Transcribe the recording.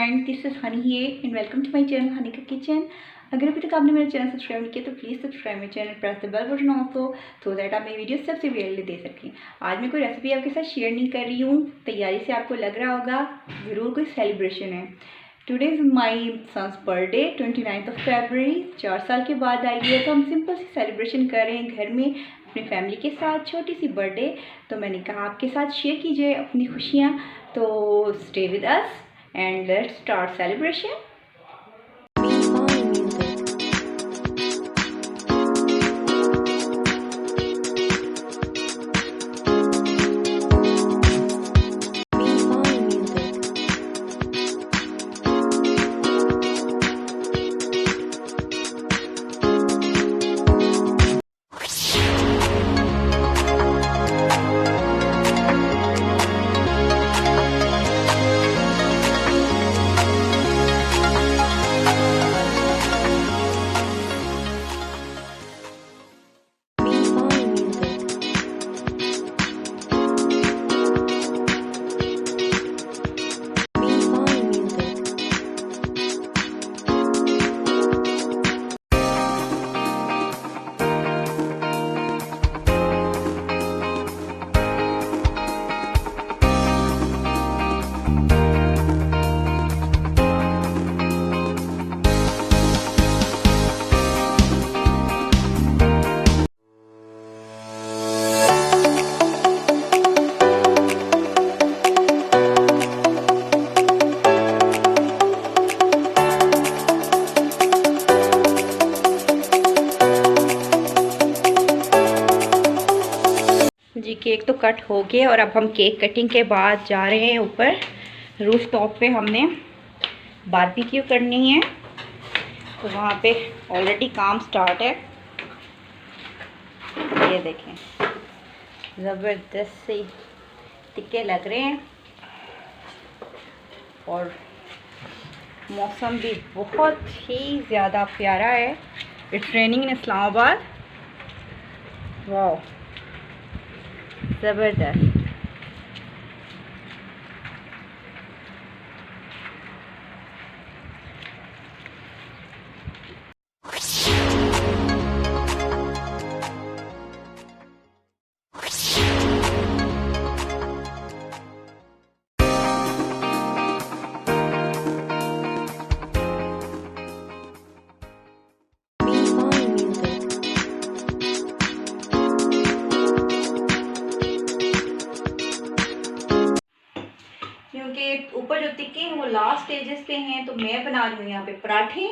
Friend, this is Honey here and welcome to my channel Honey का kitchen. अगर अभी तक आपने मेरा चैनल सब्सक्राइब नहीं किया तो please subscribe my channel, press the bell button also so that आप मेरी वीडियो सबसे पहले देख सकें। आज मैं कोई रेसिपी आपके साथ शेयर नहीं कर रही हूँ, तैयारी से आपको लग रहा होगा ज़रूर कोई सेलिब्रेशन है। Today is my son's birthday 29 February. 4 साल के बाद आई है तो हम सिंपल सी सेलिब्रेशन कर रहे हैं घर में अपनी फैमिली के साथ, छोटी सी बर्थडे। तो मैंने कहा आपके साथ शेयर कीजिए अपनी खुशियाँ, तो stay with us and let's start celebration. जी केक तो कट हो गया और अब हम केक कटिंग के बाद जा रहे हैं ऊपर रूफ टॉप पे। हमने बारबेक्यू करनी है तो वहाँ पे ऑलरेडी काम स्टार्ट है। ये देखें ज़बरदस्त से टिक्के लग रहे हैं और मौसम भी बहुत ही ज़्यादा प्यारा है। इट्स रेनिंग इन इस्लामाबाद। वाह ज़बरदस्त। क्योंकि ऊपर जो टिक्के हैं वो लास्ट स्टेजेस पे हैं तो मैं बना रही हूँ यहाँ पे पराठे